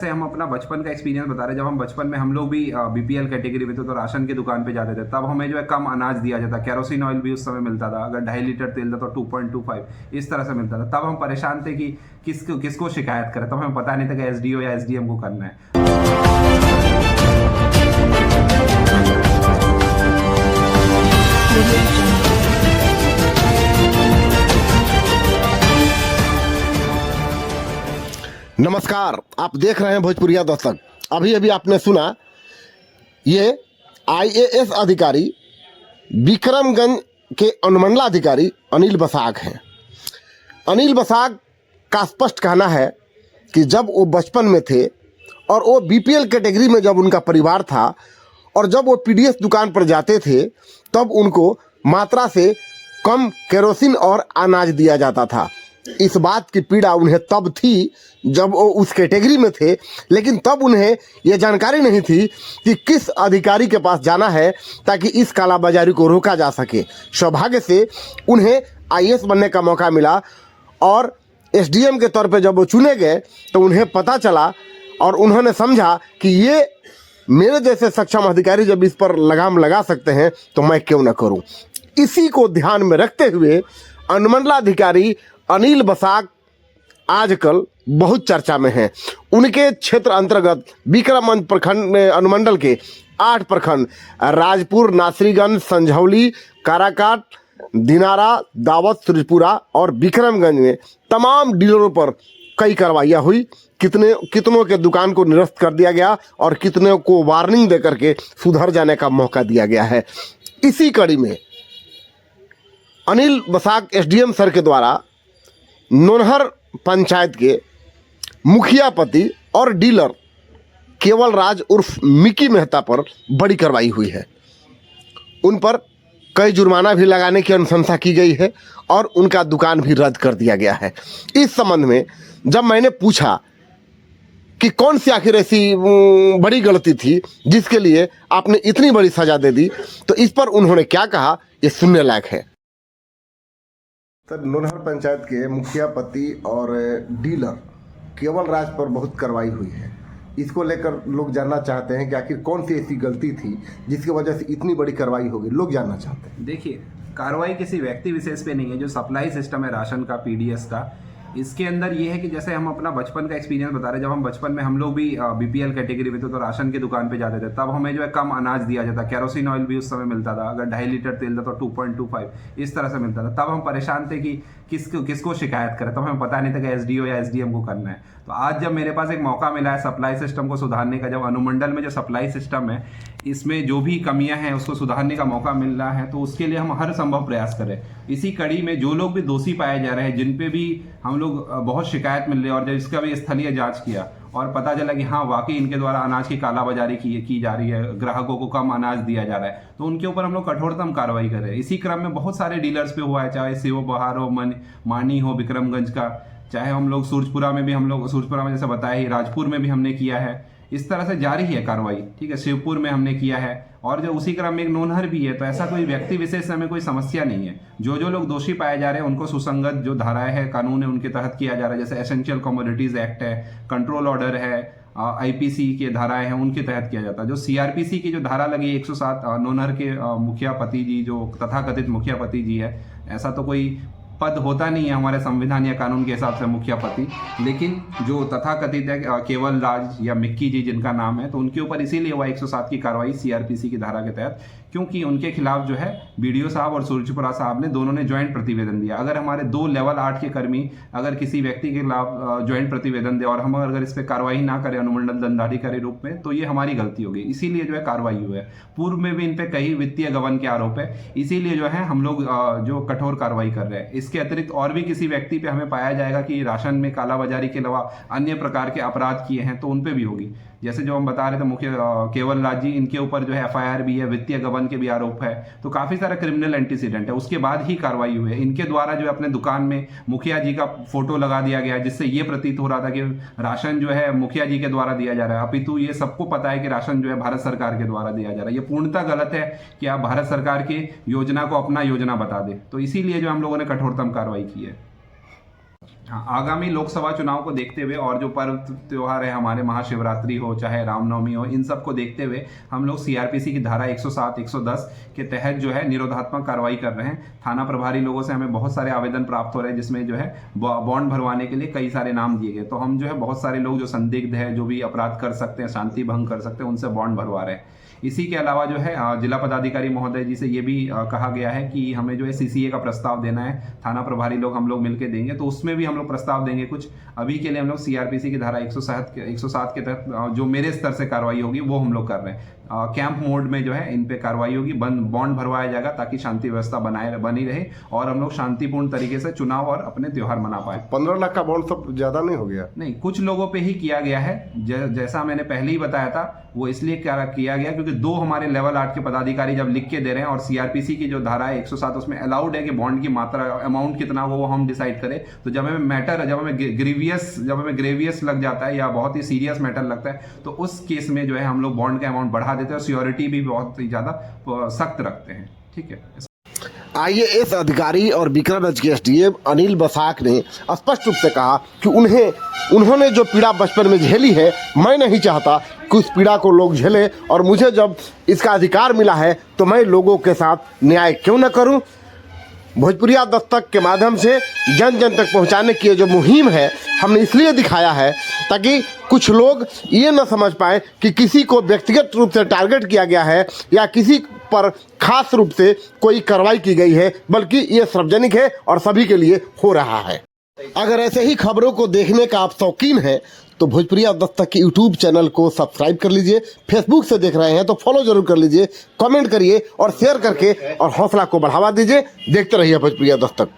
से हम अपना बचपन का एक्सपीरियंस बता रहे हैं। जब हम बचपन में हम लोग भी बीपीएल कैटेगरी में थे तो राशन की दुकान पे जाते थे, तब हमें जो है कम अनाज दिया जाता, केरोसिन ऑयल भी उस समय मिलता था, अगर 2.5 लीटर तेल था तो 2.25 इस तरह से मिलता था। तब हम परेशान थे कि किसको शिकायत करें, तब हमें पता नहीं था कि एसडीओ या एसडीएम को करना है। नमस्कार, आप देख रहे हैं भोजपुरिया दस्तक। अभी अभी आपने सुना, ये आईएएस अधिकारी विक्रमगंज के अनुमंडलाधिकारी अनिल बसाक हैं। अनिल बसाक का स्पष्ट कहना है कि जब वो बचपन में थे और वो बीपीएल कैटेगरी में जब उनका परिवार था और जब वो पीडीएस दुकान पर जाते थे तब उनको मात्रा से कम केरोसिन और अनाज दिया जाता था। इस बात की पीड़ा उन्हें तब थी जब वो उस कैटेगरी में थे, लेकिन तब उन्हें यह जानकारी नहीं थी कि किस अधिकारी के पास जाना है ताकि इस कालाबाजारी को रोका जा सके। सौभाग्य से उन्हें आईएएस बनने का मौका मिला और एसडीएम के तौर पे जब वो चुने गए तो उन्हें पता चला और उन्होंने समझा कि ये मेरे जैसे सक्षम अधिकारी जब इस पर लगाम लगा सकते हैं तो मैं क्यों न करूं। इसी को ध्यान में रखते हुए अनुमंडलाधिकारी अनिल बसाक आजकल बहुत चर्चा में हैं। उनके क्षेत्र अंतर्गत विक्रमगंज प्रखंड अनुमंडल के 8 प्रखंड राजपुर, नासरीगंज, संझौली, काराकाट, दिनारा, दावत, सूरजपुरा और विक्रमगंज में तमाम डीलरों पर कई कार्रवाइयाँ हुई। कितनों के दुकान को निरस्त कर दिया गया और कितनों को वार्निंग देकर के सुधर जाने का मौका दिया गया है। इसी कड़ी में अनिल बसाक एसडीएम सर के द्वारा नोनहर पंचायत के मुखिया पति और डीलर केवल राज उर्फ मिकी मेहता पर बड़ी कार्रवाई हुई है। उन पर कई जुर्माना भी लगाने की अनुशंसा की गई है और उनका दुकान भी रद्द कर दिया गया है। इस संबंध में जब मैंने पूछा कि कौन सी आखिर ऐसी बड़ी गलती थी जिसके लिए आपने इतनी बड़ी सजा दे दी, तो इस पर उन्होंने क्या कहा, ये सुनने लायक है। सर, नोनहर पंचायत के मुखिया पति और डीलर केवल राज पर बहुत कार्रवाई हुई है। इसको लेकर लोग जानना चाहते हैं कि आखिर कौन सी ऐसी गलती थी जिसकी वजह से इतनी बड़ी कार्रवाई हो गई, लोग जानना चाहते हैं। देखिए, कार्रवाई किसी व्यक्ति विशेष पे नहीं है। जो सप्लाई सिस्टम है राशन का, पीडीएस का, इसके अंदर ये है कि जैसे हम अपना बचपन का एक्सपीरियंस बता रहे हैं। जब हम बचपन में हम लोग भी बीपीएल कैटेगरी में थे तो राशन की दुकान पे जाते थे, तब हमें जो है कम अनाज दिया जाता, केरोसिन ऑयल भी उस समय मिलता था, अगर 2.5 लीटर तेल था तो 2.25 इस तरह से मिलता था। तब हम परेशान थे कि किसको शिकायत करें, तब हमें पता नहीं था कि एसडीओ या एसडीएम को करना है। तो आज जब मेरे पास एक मौका मिला है सप्लाई सिस्टम को सुधारने का, जब अनुमंडल में जो सप्लाई सिस्टम है इसमें जो भी कमियां हैं उसको सुधारने का मौका मिल रहा है, तो उसके लिए हम हर संभव प्रयास करें। इसी कड़ी में जो लोग भी दोषी पाए जा रहे हैं, जिन पे भी हम लोग बहुत शिकायत मिल रही है और जब इसका भी स्थलीय जांच किया और पता चला कि हाँ वाकई इनके द्वारा अनाज की कालाबाजारी की जा रही है, ग्राहकों को कम अनाज दिया जा रहा है, तो उनके ऊपर हम लोग कठोरतम कार्रवाई कर रहे हैं। इसी क्रम में बहुत सारे डीलर्स पे हुआ है, चाहे सीओ बहार हो, मानी हो विक्रमगंज का, चाहे हम लोग सूरजपुरा में जैसे बताया ही, राजपुर में भी हमने किया है। इस तरह से जारी है कार्रवाई, ठीक है। शिवपुर में हमने किया है और जो उसी क्रम में एक नोनहर भी है। तो ऐसा कोई व्यक्ति विशेष से हमें कोई समस्या नहीं है। जो लोग दोषी पाए जा रहे हैं उनको सुसंगत जो धाराएं है कानून है उनके तहत किया जा रहा है। जैसे एसेंशियल कमोडिटीज एक्ट है, कंट्रोल ऑर्डर है, आईपीसी के धाराएं हैं, उनके तहत किया जाता है। जो सीआरपीसी की जो धारा लगी 107 नोनहर के मुखिया पति जी, जो तथाकथित मुखिया पति जी है, ऐसा तो कोई पद होता नहीं है हमारे संविधान या कानून के हिसाब से मुखिया पति, लेकिन जो तथाकथित है केवल राज या मिक्की जी जिनका नाम है, तो उनके ऊपर इसीलिए हुआ 107 की कार्रवाई सीआरपीसी की धारा के तहत, क्योंकि उनके खिलाफ जो है बीडीओ साहब और सूरजपुरा साहब ने दोनों ने ज्वाइंट प्रतिवेदन दिया। अगर हमारे 2 लेवल 8 के कर्मी अगर किसी व्यक्ति के खिलाफ ज्वाइंट प्रतिवेदन दे और हम अगर इस पर कार्रवाई ना करें अनुमंडल दंडाधिकारी रूप में, तो ये हमारी गलती होगी। इसीलिए जो है कार्रवाई हुई है। पूर्व में भी इन पे कई वित्तीय गबन के आरोप है, इसीलिए जो है हम लोग जो कठोर कार्रवाई कर रहे हैं। इसके अतिरिक्त और भी किसी व्यक्ति पे हमें पाया जाएगा कि राशन में कालाबाजारी के अलावा अन्य प्रकार के अपराध किए हैं, तो उन पे भी होगी। जैसे जो हम बता रहे थे मुख्य केवल राज जी, इनके ऊपर जो है एफआईआर भी है, वित्तीय गबन के भी आरोप है, तो काफी सारा क्रिमिनल एंटीसीडेंट है। उसके बाद ही कार्रवाई हुई है। इनके द्वारा जो है अपने दुकान में मुखिया जी का फोटो लगा दिया गया, जिससे ये प्रतीत हो रहा था कि राशन जो है मुखिया जी के द्वारा दिया जा रहा है, अपितु ये सबको पता है कि राशन जो है भारत सरकार के द्वारा दिया जा रहा है। ये पूर्णतः गलत है कि आप भारत सरकार की योजना को अपना योजना बता दें। तो इसीलिए जो हम लोगों ने कठोरतम कार्रवाई की है। हाँ, आगामी लोकसभा चुनाव को देखते हुए और जो पर्व त्योहार है हमारे, महाशिवरात्रि हो चाहे रामनवमी हो, इन सब को देखते हुए हम लोग सीआरपीसी की धारा 107, 110 के तहत जो है निरोधात्मक कार्रवाई कर रहे हैं। थाना प्रभारी लोगों से हमें बहुत सारे आवेदन प्राप्त हो रहे हैं जिसमें जो है बॉन्ड भरवाने के लिए कई सारे नाम दिए गए। तो हम जो है बहुत सारे लोग जो संदिग्ध है, जो भी अपराध कर सकते हैं, शांति भंग कर सकते हैं, उनसे बॉन्ड भरवा रहे हैं। इसी के अलावा जो है जिला पदाधिकारी महोदय जी से ये भी कहा गया है कि हमें जो है सीसीए का प्रस्ताव देना है, थाना प्रभारी लोग हम लोग मिलकर देंगे, तो उसमें भी हम लोग प्रस्ताव देंगे कुछ। अभी के लिए हम लोग सीआरपीसी की धारा 107 के तहत जो मेरे स्तर से कार्रवाई होगी वो हम लोग कर रहे हैं। कैंप मोड में जो है इन पे कार्रवाई होगी, बॉन्ड भरवाया जाएगा ताकि शांति व्यवस्था बनी रहे और हम लोग शांतिपूर्ण तरीके से चुनाव और अपने त्योहार मना पाए। 15 लाख का बॉन्ड सब ज्यादा नहीं हो गया? नहीं, कुछ लोगों पे ही किया गया है। जैसा मैंने पहले ही बताया था, वो इसलिए किया गया क्योंकि 2 हमारे लेवल 8 के पदाधिकारी जब लिख के दे रहे हैं और सीआरपीसी की जो धारा है 107 उसमें अलाउड है कि बॉन्ड की मात्रा, अमाउंट कितना वो हम डिसाइड करें। तो जब हमें ग्रेवियस लग जाता है या बहुत ही सीरियस मैटर लगता है तो उस केस में जो है हम लोग बॉन्ड का अमाउंट बढ़ा देते हैं और सिक्योरिटी भी बहुत ही ज्यादा सख्त रखते हैं। ठीक है। आईएएस अधिकारी और बिक्रमगंज के एसडीएम अनिल बसाक ने स्पष्ट रूप से कहा कि उन्होंने जो पीड़ा बचपन में झेली है, मैं नहीं चाहता कि उस पीड़ा को लोग झेलें, और मुझे जब इसका अधिकार मिला है तो मैं लोगों के साथ न्याय क्यों न करूं। भोजपुरिया दस्तक के माध्यम से जन जन तक पहुंचाने की जो मुहिम है हमने इसलिए दिखाया है ताकि कुछ लोग ये न समझ पाए कि किसी को व्यक्तिगत रूप से टारगेट किया गया है या किसी पर खास रूप से कोई कार्रवाई की गई है, बल्कि ये सार्वजनिक है और सभी के लिए हो रहा है। अगर ऐसे ही खबरों को देखने का आप शौकीन हैं तो भोजपुरिया दस्तक के यूट्यूब चैनल को सब्सक्राइब कर लीजिए। फेसबुक से देख रहे हैं तो फॉलो जरूर कर लीजिए, कमेंट करिए और शेयर करके और हौसला को बढ़ावा दीजिए। देखते रहिए भोजपुरिया दस्तक।